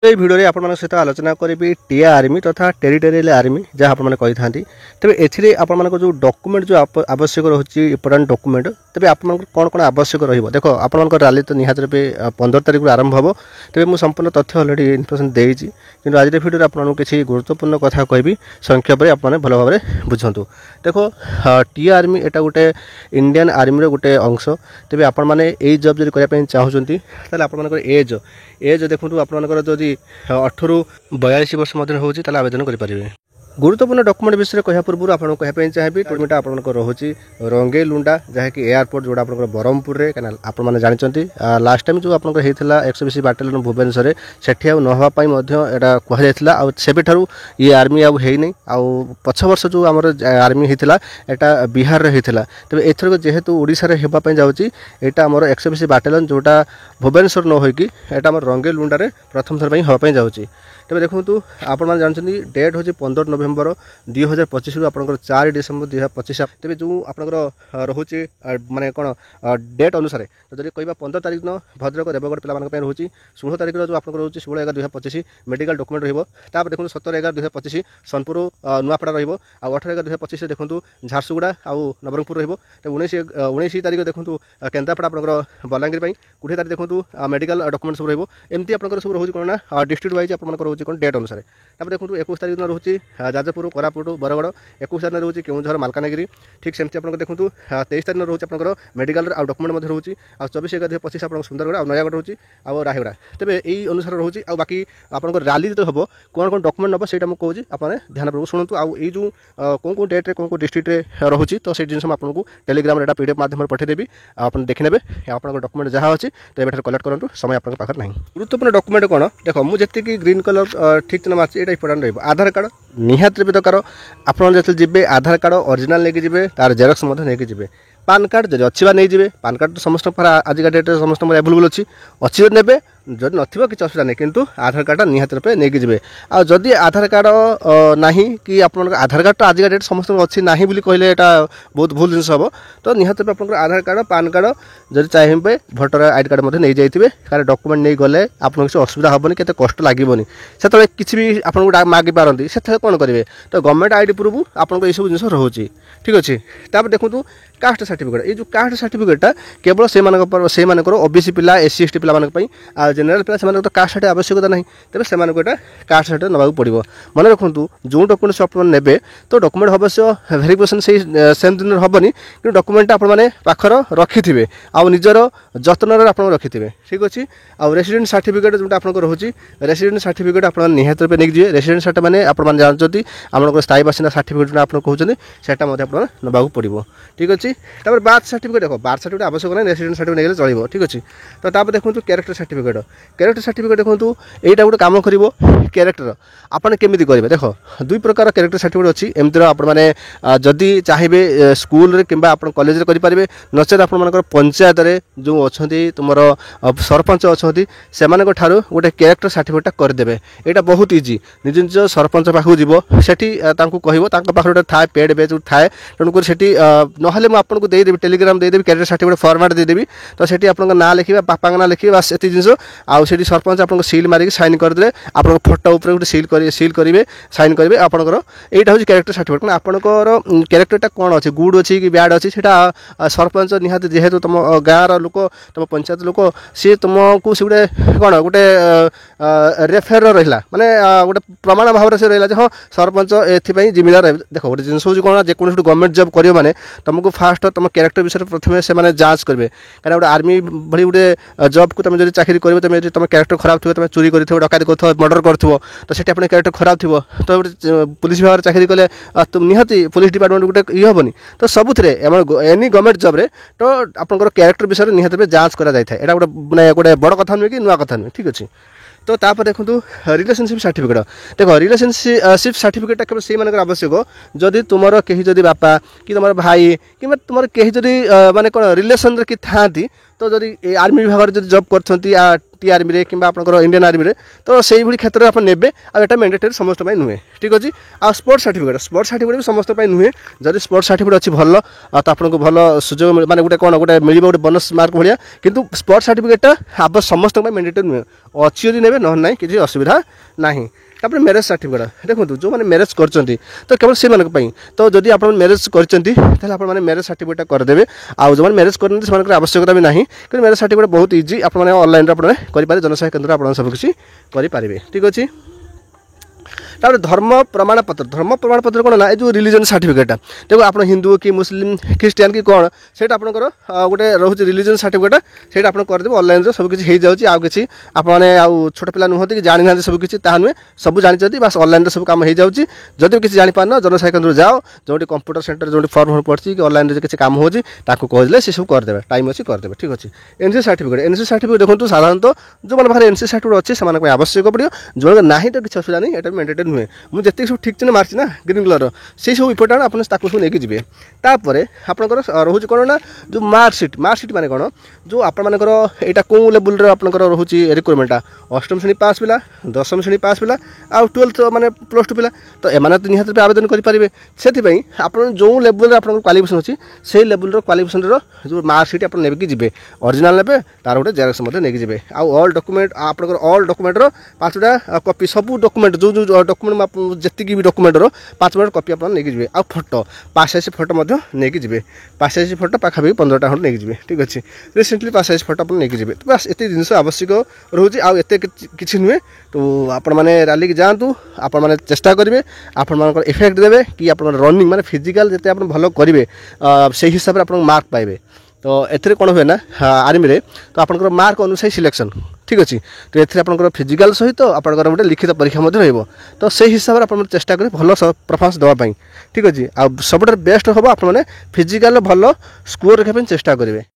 এই ভিডিওରେ ଆପଣମାନଙ୍କ ସହିତ ଆଲୋଚନା କରିବି ଟିଆ ଆର୍ମି ତଥା ଟେରିଟୋରିଆଲ ଆର୍ମି ଯାହା ଆପଣମାନେ କହିଥାନ୍ତି। ତେବେ ଏଥିରେ ଆପଣମାନଙ୍କ ଯେଉଁ ଡକୁମେଣ୍ଟ ଯେଉଁ ଆବଶ୍ୟକ ରହୁଛି ଇମ୍ପୋର୍ଟାଣ୍ଟ ଡକୁମେଣ୍ଟ, ତେବେ ଆପଣଙ୍କର କ'ଣ କ'ଣ ଆବଶ୍ୟକ ରହିବ। ଦେଖ, ଆପଣଙ୍କ ରାଲି ତ ନିହାତି ରୂପେ 15 ତାରିଖରୁ ଆରମ୍ଭ ହେବ। ତେବେ ମୁଁ ସମ୍ପୂର୍ଣ୍ଣ ତଥ୍ୟ ଅଲରେଡ଼ି ଇନଫର୍ମେସନ୍ ଦେଇଛି, କିନ୍ତୁ ଆଜିର ଭିଡ଼ିଓରେ ଆପଣଙ୍କୁ କିଛି ଗୁରୁତ୍ୱପୂର୍ଣ୍ଣ କଥା କହିବି। ସଂକ୍ଷେପରେ ଆପଣମାନେ ଭଲ ଭାବରେ ବୁଝନ୍ତୁ। ଦେଖ, ଟିଆ ଆର୍ମି ଏଇଟା ଗୋଟେ ଇଣ୍ଡିଆନ୍ ଆର୍ମିର ଗୋଟେ ଅଂଶ। ତେବେ ଆପଣମାନେ ଏଇ ଜବ୍ ଯଦି କରିବା ପାଇଁ ଚାହୁଁଛନ୍ତି, ତାହେଲେ ଆପଣମାନଙ୍କର ଏଜ୍ ଦେଖନ୍ତୁ, ଆପଣମାନଙ୍କର ଯଦି 18 ରୁ 42 ବର୍ଷ ମଧ୍ୟରେ ହେଉଛି ତାହେଲେ ଆବେଦନ କରିପାରିବେ। ଗୁରୁତ୍ୱପୂର୍ଣ୍ଣ ଡକୁମେଣ୍ଟ ବିଷୟରେ କହିବା ପୂର୍ବରୁ ଆପଣଙ୍କୁ କହିବା ପାଇଁ ଚାହିଁବି, ଟୁର୍ଣ୍ଣାମେଣ୍ଟ ଆପଣଙ୍କର ରହୁଛି ରଙ୍ଗେଇଲୁଣ୍ଡା, ଯାହାକି ଏୟାରପୋର୍ଟ ଯେଉଁଟା ଆପଣଙ୍କର ବ୍ରହ୍ମପୁରରେ। କାହିଁକିନା ଆପଣମାନେ ଜାଣିଛନ୍ତି ଲାଷ୍ଟ ଟାଇମ୍ ଯେଉଁ ଆପଣଙ୍କର ହେଇଥିଲା 120 ବାଟାଲିୟନ ଭୁବନେଶ୍ୱରରେ, ସେଠି ଆଉ ନ ହେବା ପାଇଁ ମଧ୍ୟ ଏଇଟା କୁହାଯାଇଥିଲା। ଆଉ ସେବେଠାରୁ ଇଏ ଆର୍ମି ଆଉ ହେଇନି। ଆଉ ପଛ ବର୍ଷ ଯେଉଁ ଆମର ଆର୍ମି ହେଇଥିଲା ଏଇଟା ବିହାରରେ ହେଇଥିଲା। ତେବେ ଏଥରକ ଯେହେତୁ ଓଡ଼ିଶାରେ ହେବା ପାଇଁ ଯାଉଛି, ଏଇଟା ଆମର 120 ବାଟାଲିୟନ ଯେଉଁଟା ଭୁବନେଶ୍ୱର ନ ହୋଇକି ଏଇଟା ଆମର ରଙ୍ଗେଇଲୁଣ୍ଡାରେ ପ୍ରଥମ ଥର ପାଇଁ ହେବା ପାଇଁ ଯାଉଛି। ତେବେ ଦେଖନ୍ତୁ, ଆପଣମାନେ ଜାଣିଛନ୍ତି ଡେଟ୍ ହେଉଛି 15 ନଭେମ୍ବର 2025ରୁ ଆପଣଙ୍କର 4 ଡିସେମ୍ବର 2025। ତେବେ ଯେଉଁ ଆପଣଙ୍କର ରହୁଛି ମାନେ କ'ଣ ଡେଟ୍ ଅନୁସାରେ, ଯଦି କହିବା 15 ତାରିଖ ଦିନ ଭଦ୍ରକ ଦେବଗଡ଼ ପିଲାମାନଙ୍କ ପାଇଁ ରହୁଛି, 16 ତାରିଖର ଯେଉଁ ଆପଣଙ୍କର ରହୁଛି 16/11/2025 ମେଡ଼ିକାଲ ଡକୁମେଣ୍ଟ ରହିବ। ତାପରେ ଦେଖନ୍ତୁ 17/11/2025 ସୋନପୁର ନୂଆପଡ଼ା ରହିବ। ଆଉ 18/11/2025ରେ ଦେଖନ୍ତୁ ଝାରସୁଗୁଡ଼ା ଆଉ ନବରଙ୍ଗପୁର ରହିବ। ତେବେ 19 ତାରିଖ ଦେଖନ୍ତୁ କେନ୍ଦ୍ରାପଡ଼ା ଆପଣଙ୍କର ବଲାଙ୍ଗୀର ପାଇଁ। 20 ତାରିଖ ଦେଖନ୍ତୁ ମେଡ଼ିକାଲ ଡକୁମେଣ୍ଟ ସବୁ ରହିବ। ଏମିତି ଆପଣଙ୍କର ସବୁ ରହୁଛି କ'ଣ ନା ଡିଷ୍ଟ୍ରିକ୍ଟ ୱାଇଜ୍ ଆପଣଙ୍କର ରହୁଛି କ'ଣ ଡେଟ୍ ଅନୁସାରେ। ତାପରେ ଦେଖନ୍ତୁ 21 ତାରିଖ ଦିନ ରହୁଛି ଯାଜପୁର, କୋରାପୁଟ, ବରଗଡ଼। 21 ତାରିଖ ରହୁଛି କେଉଁଝର, ମାଲକାନଗିରି। ଠିକ୍ ସେମିତି ଆପଣଙ୍କର ଦେଖନ୍ତୁ 23 ତାରିଖ ରହୁଛି ଆପଣଙ୍କର ମେଡ଼ିକାଲର ଆଉ ଡକୁମେଣ୍ଟ ମଧ୍ୟ ରହୁଛି। ଆଉ 24/11/2025 ଆପଣଙ୍କର ସୁନ୍ଦରଗଡ଼ ଆଉ ନୟାଗଡ଼ ରହୁଛି ଆଉ ରାୟଗଡ଼ା। ତେବେ ଏଇ ଅନୁସାରେ ରହୁଛି। ଆଉ ବାକି ଆପଣଙ୍କର ରାଲି ଯେତେ ହେବ କ'ଣ କ'ଣ ଡକୁମେଣ୍ଟ ନେବ ସେଇଟା ମୁଁ କହୁଛି, ଆପଣ ଧ୍ୟାନ ପୂର୍ବକ ଶୁଣନ୍ତୁ। ଆଉ ଏଇ ଯେଉଁ କେଉଁ ଡେଟ୍ରେ କେଉଁ ଡିଷ୍ଟ୍ରିକ୍ଟରେ ରହୁଛି, ତ ସେଇ ଜିନିଷ ମୁଁ ଆପଣଙ୍କୁ ଟେଲିଗ୍ରାମରେ ଏଇଟା PDF ମାଧ୍ୟମରେ ପଠାଇଦେବି। ଆପଣ ଦେଖିନେବେ ଆପଣଙ୍କ ଡକୁମେଣ୍ଟ ଯାହା ଅଛି, ତ ଏବେଠାରୁ କଲେକ୍ଟ କରନ୍ତୁ, ସମୟ ଆପଣଙ୍କ ପାଖରେ ନାହିଁ। ଗୁରୁତ୍ୱପୂର୍ଣ୍ଣ ଡକୁମେଣ୍ଟ କ'ଣ, ଦେଖ ମୁଁ ଯେତିକି ଗ୍ରୀନ୍ କଲର୍ ଠିକ୍ ଚିହ୍ନ ମାରିଛି, ଏଇଟା ଇମ୍ପୋର୍ଟାଣ୍ଟ ରହିବ। ଆଧାର କାର୍ଡ଼ ନିହାତି ରୂପେ ଦରକାର। ଆପଣ ଯେତେବେଳେ ଯିବେ ଆଧାର କାର୍ଡ଼ ଅରିଜିନାଲ୍ ନେଇକି ଯିବେ, ତାର ଜେରକ୍ସ ମଧ୍ୟ ନେଇକି ଯିବେ। ପାନ୍ କାର୍ଡ଼ ଯଦି ଅଛି ବା ନେଇଯିବେ। ପାନ୍ କାର୍ଡ଼ ତ ସମସ୍ତଙ୍କ ପାଖରେ ଆଜିକା ଡେଟ୍ରେ ସମସ୍ତଙ୍କର ଆଭେଲେବୁଲ୍ ଅଛି ଯଦି ନେବେ, ଯଦି ନଥିବ କିଛି ଅସୁବିଧା ନାହିଁ, କିନ୍ତୁ ଆଧାର କାର୍ଡ଼ଟା ନିହାତି ରୂପେ ନେଇକି ଯିବେ। ଆଉ ଯଦି ଆଧାର କାର୍ଡ଼ ନାହିଁ, କି ଆପଣଙ୍କ ଆଧାର କାର୍ଡ଼ ତ ଆଜିକା ଡେଟ୍ ସମସ୍ତଙ୍କର ଅଛି ନାହିଁ ବୋଲି କହିଲେ ଏଇଟା ବହୁତ ଭୁଲ ଜିନିଷ ହେବ। ତ ନିହାତି ରୂପେ ଆପଣଙ୍କର ଆଧାର କାର୍ଡ଼, ପାନ୍ କାର୍ଡ଼, ଯଦି ଚାହିଁବେ ଭୋଟର ଆଇ ଡି କାର୍ଡ଼ ମଧ୍ୟ ନେଇଯାଇଥିବେ। କାରଣ ଡକୁମେଣ୍ଟ ନେଇ ଗଲେ ଆପଣଙ୍କୁ କିଛି ଅସୁବିଧା ହେବନି, କେତେ କଷ୍ଟ ଲାଗିବନି। ସେତେବେଳେ କିଛି ବି ଆପଣଙ୍କୁ ମାଗି ପାରନ୍ତି, ସେତେବେଳେ କ'ଣ କରିବେ, ତ ଗଭର୍ଣ୍ଣମେଣ୍ଟ ଆଇ ଡି ପ୍ରୁଫ୍ ଆପଣଙ୍କ ଏଇସବୁ ଜିନିଷ ରହୁଛି। ଠିକ୍ ଅଛି। ତାପରେ ଦେଖନ୍ତୁ କାଷ୍ଟ ସାର୍ଟିଫିକେଟ୍। ଏଇ ଯେଉଁ କାଷ୍ଟ ସାର୍ଟିଫିକେଟ୍ଟା କେବଳ ସେଇମାନଙ୍କର OBC ପିଲା, SC ST ପିଲାମାନଙ୍କ ପାଇଁ। ଆଉ ଜେନେରାଲ ପିଲା ସେମାନଙ୍କ ତ କାଷ୍ଟ ସାର୍ଟିଫିକେଟ୍ ଆବଶ୍ୟକତା ନାହିଁ। ତେବେ ସେମାନଙ୍କୁ ଏଇଟା କାଷ୍ଟ ସାର୍ଟିଫିକେଟ୍ ନେବାକୁ ପଡ଼ିବ। ମନେ ରଖନ୍ତୁ, ଯେଉଁ ଡକୁମେଣ୍ଟ ଆପଣ ନେବେ, ତ ଡକୁମେଣ୍ଟ ଅବଶ୍ୟ ଭେରିଫିକେସନ୍ ସେମ୍ ଦିନରେ ହେବନି, କିନ୍ତୁ ଡକୁମେଣ୍ଟଟା ଆପଣମାନେ ପାଖରେ ରଖିଥିବେ ଆଉ ନିଜର ଯତ୍ନରେ ଆପଣ ରଖିଥିବେ। ଠିକ୍ ଅଛି। ଆଉ ରେସିଡେଣ୍ଟ ସାର୍ଟିଫିକେଟ୍ ଯେଉଁଟା ଆପଣଙ୍କର ରହୁଛି, ରେସିଡେଣ୍ଟ ସାର୍ଟିଫିକେଟ୍ ଆପଣ ନିହାତି ରୂପେ ନେଇକି ଯିବେ। ରେସିଡେଣ୍ଟ ସାର୍ଟିଫିକେଟ୍ ମାନେ ଆପଣମାନେ ଜାଣିଛନ୍ତି ଆପଣଙ୍କର ସ୍ଥାୟୀ ବାସିନ୍ଦା ସାର୍ଟିଫିକେଟ୍ ଯେଉଁଟା ଆପଣ କହୁଛନ୍ତି, ସେଇଟା ମଧ୍ୟ ଆପଣ ନେବାକୁ ପଡ଼ିବ। ଠିକ୍ ଅଛି। ତାପରେ ବାର୍ଥ ସାର୍ଟିଫିକେଟ୍, ଦେଖ ବାର୍ଥ ସାର୍ଟିଫିକେଟ୍ ଆବଶ୍ୟକ ନାହିଁ, ରେସିଡେଣ୍ଟ ସାର୍ଟିଫିକେଟ୍ ନେଇଗଲେ ଚଳିବ। ଠିକ୍ ଅଛି। ତ ତାପରେ ଦେଖନ୍ତୁ କ୍ୟାରେକ୍ଟର ସାର୍ଟିଫିକେଟ୍। କ୍ୟାରେକ୍ଟର ସାର୍ଟିଫିକେଟ୍ ଦେଖନ୍ତୁ, ଏଇଟା ଗୋଟେ କାମ କରିବ। କ୍ୟାରେକ୍ଟର ଆପଣ କେମିତି କରିବେ, ଦେଖ ଦୁଇ ପ୍ରକାର କ୍ୟାରେକ୍ଟର ସାର୍ଟିଫିକେଟ୍ ଅଛି। ଏମିତିର ଆପଣମାନେ ଯଦି ଚାହିଁବେ ସ୍କୁଲରେ କିମ୍ବା ଆପଣ କଲେଜରେ କରିପାରିବେ, ନଚେତ୍ ଆପଣମାନଙ୍କର ପଞ୍ଚାୟତରେ ଯେଉଁ ଅଛନ୍ତି, ତୁମର ସରପଞ୍ଚ ଅଛନ୍ତି, ସେମାନଙ୍କ ଠାରୁ ଗୋଟେ କ୍ୟାରେକ୍ଟର ସାର୍ଟିଫିକେଟ୍ଟା କରିଦେବେ। ଏଇଟା ବହୁତ ଇଜି। ନିଜ ନିଜ ସରପଞ୍ଚ ପାଖକୁ ଯିବ, ସେଠି ତାଙ୍କୁ କହିବ, ତାଙ୍କ ପାଖରେ ଗୋଟେ ଥାଏ ପେଡ୍ ବେଜ୍ ଥାଏ। ତେଣୁକରି ସେଠି ନହେଲେ ମୁଁ ଆପଣଙ୍କୁ ଦେଇଦେବି, ଟେଲିଗ୍ରାମ ଦେଇଦେବି, କ୍ୟାରେକ୍ଟର ସାର୍ଟିଫିକେଟ୍ ଫର୍ମାଟ୍ ଦେଇଦେବି। ତ ସେଠି ଆପଣଙ୍କ ନାଁ ଲେଖିବେ, ବାପାଙ୍କ ନାଁ ଲେଖିବେ, ବାସ୍ ଏତିକି ଜିନିଷ। ଆଉ ସେଠି ସରପଞ୍ଚ ଆପଣଙ୍କୁ ସିଲ୍ ମାରିକି ସାଇନ୍ କରିଦେଲେ, ଆପଣଙ୍କ ଫଟୋ ଉପରେ ଗୋଟେ ସିଲ୍ କରିବେ, ସାଇନ୍ କରିବେ। ଆପଣଙ୍କର ଏଇଟା ହେଉଛି କ୍ୟାରେକ୍ଟର ସାର୍ଟିଫିକେଟ୍। ମାନେ ଆପଣଙ୍କର କ୍ୟାରେକ୍ଟରଟା କ'ଣ ଅଛି, ଗୁଡ୍ ଅଛି କି ବ୍ୟାଡ୍ ଅଛି, ସେଇଟା ସରପଞ୍ଚ ନିହାତି, ଯେହେତୁ ତୁମ ଗାଁର ଲୋକ, ତୁମ ପଞ୍ଚାୟତ ଲୋକ, ସିଏ ତୁମକୁ ସେ ଗୋଟେ କ'ଣ ଗୋଟେ ରେଫର ରହିଲା, ମାନେ ଗୋଟେ ପ୍ରମାଣ ଭାବରେ ସେ ରହିଲା ଯେ ହଁ ସରପଞ୍ଚ ଏଥିପାଇଁ ଜିମିଦାର ରହିବେ। ଦେଖ ଗୋଟେ ଜିନିଷ ହେଉଛି କ'ଣ, ଯେକୌଣସି ଗୋଟେ ଗଭର୍ଣ୍ଣମେଣ୍ଟ ଜବ୍ କରିବ ମାନେ ତୁମକୁ ଫାଷ୍ଟ ତୁମ କ୍ୟାରେକ୍ଟର ବିଷୟରେ ପ୍ରଥମେ ସେମାନେ ଯାଞ୍ଚ କରିବେ। କାରଣ ଗୋଟେ ଆର୍ମି ଭଳି ଗୋଟେ ଜବ୍କୁ ତୁମେ ଯଦି ଚାକିରି କରିବ, ତୁମେ ଯଦି ତୁମ କ୍ୟାରେକ୍ଟର ଖରାପ ଥିବ, ତୁମେ ଚୋରି କରିଥିବ, ଡକାୟତି କରୁଥିବ, ମର୍ଡର କରୁଥିବ, ତ ସେଠି ଆପଣଙ୍କ କ୍ୟାରେକ୍ଟର ଖରାପ ଥିବ, ତ ଗୋଟେ ପୁଲିସ ବିଭାଗରେ ଚାକିରି କଲେ ନିହାତି ପୁଲିସ ଡିପାର୍ଟମେଣ୍ଟ ଗୋଟେ ଇଏ ହେବନି। ତ ସବୁଥିରେ ଆମର ଏନି ଗଭର୍ଣ୍ଣମେଣ୍ଟ ଜବ୍ରେ ତ ଆପଣଙ୍କର କ୍ୟାରେକ୍ଟର ବିଷୟରେ ନିହାତି ଯାଞ୍ଚ କରାଯାଇଥାଏ। ଏଇଟା ଗୋଟେ ବଡ଼ କଥା ନୁହେଁ କି ନୂଆ କଥା ନୁହେଁ। ଠିକ୍ ଅଛି। ତ ତାପରେ ଦେଖନ୍ତୁ ରିଲେସନସିପ୍ ସାର୍ଟିଫିକେଟ୍। ଦେଖ ରିଲେସନସିପ୍ ସାର୍ଟିଫିକେଟ୍ଟା କେବଳ ସେଇମାନଙ୍କର ଆବଶ୍ୟକ ଯଦି ତୁମର କେହି ଯଦି ବାପା କି ତୁମର ଭାଇ କିମ୍ବା ତୁମର କେହି ଯଦି ମାନେ କ'ଣ ରିଲେସନ୍ରେ କି ଥାଆନ୍ତି, ତ ଯଦି ଆର୍ମି ବିଭାଗରେ ଯଦି ଜବ୍ କରୁଛନ୍ତି, टी आर्मी रे किंबा आपनकर इंडियन आर्मी रे तो सेही भली क्षेत्र आप नेबे आ एटा मैंडेटरी समस्त पई नुहे ठीक अछि आ स्पोर्ट्स सर्टिफिकेट भी समस्त पई नुहे जदि स्पोर्ट्स सर्टिफिकेट अछि भलो आ त आपनको भलो सुजोग माने गुटे कोन गुटे मिलिबो गुटे बोनस मार्क भलिया किंतु स्पोर्ट्स सर्टिफिकेट आप समस्त पई मैंडेटरी नुहे अछि यदि नेबे न नाही किछि असुविधा नाही तापर मैरेज सर्टिफिकेट देखो जो मैंने मैरेज कर तो केवल से तो जदि आप मैरेज कर मैरेज सर्टिफिकेट करदे आउ जो मैरेज कर आवश्यकता भी नहीं कि मैरेज सर्टिफिकेट बहुत इजी आप ऑनलाइन करेंगे जनसेवा केन्द्र आप सब किसी करेंगे ठीक अच्छे तापर धर्म प्रमाण पत्र कौन ना जो रिलीजन सर्टिफिकेट देखो आप हिंदू कि मुस्लिम ख्रीस्टियन कि कौन से गोटे रोचे रिलीजन सर्टिफिकेट से आप करदे ऑनलाइन सब किसी हो जाऊँगी आउ कि आपने छोट पिला नुहति कि जानी ना सब किसी नुहे सब जानते बस ऑनलाइन सब काम हो जाऊँगी जदि किसी जापार जनसेवा केन्द्र जाओ जो कंप्यूटर सेंटर जो फर्म पड़ी कि ऑनलाइन किसी काम होती कहले सी सब करदे टाइम अच्छी करदे ठीक अच्छे एनसी सर्टिफिकेट देखो साधारणतः जो मैंने पाखे एनसी सर्टिफिकेट अच्छे से आवश्यक पड़ो जो ना तो किसी असुविधा नहीं ये मैंडेटरी नुहे मुझे सब ठीक चिन्ह मार्च ना ग्रीन कलर से सब इम्पोर्टाट आप सब लेकिन जी तापर आपंकर रोचे कौन ना जो मार्कसीट माने कौन जो आपर यहाँ कौ लेवल आपंकर रोचे रिक्वायरमेंटा अष्टम श्रेणी पास पिला दशम श्रेणी पास पिला आ 12th माने +2 पिला तो एमाने तो निहाती आवेदन करेंगे से आप जो लेवल आप क्वालिफिकेशन अच्छी से लेवल क्वालिफिकेशन जो मार्कसीट आप लेकिन जी ओरिजिनल ने तार गोटे जेरक्स नहीं जी आउ ऑल डॉक्यूमेंट आप ऑल डॉक्यूमेंटर 5टा कॉपी सब डॉक्यूमेंट जो जो डॉक्यूमेंट जी भी डॉक्यूमेंटर 5टा कॉपी आप नहीं जी आ फोटो पास साइज फोटो नहीं जी पास साइज फोटो पाखापाखि 15टा खंड नहीं जी ठीक अच्छे रिसेंटली पास साइज फोटो आप नहीं जी तो बस एत जिन आवश्यक रोचे आते किसी नुहे तो आपण मैंने रैली की जातु आपण मैंने चेष्टा करेंगे आपण इफेक्ट देवे कि आप रनिंग माने फिजिकल जिते आप भल करेंगे से हिसाब से आप मार्क पाइबे तो एथरे कौन हुए ना आर्मी रे तो आपंकर मार्क अनुसार सिलेक्शन ठीक अच्छे तो एथरे आपंकर फिजिकल सहित आपंकर गोटे लिखित परीक्षा रहिबो तो से हिसाब से आप चेष्टा करें भल परफॉर्मेंस देवाई ठीक अच्छे आ सब बेस्ट हम आप फिजिकल भल स्कोर रखा चेष्टा करेंगे।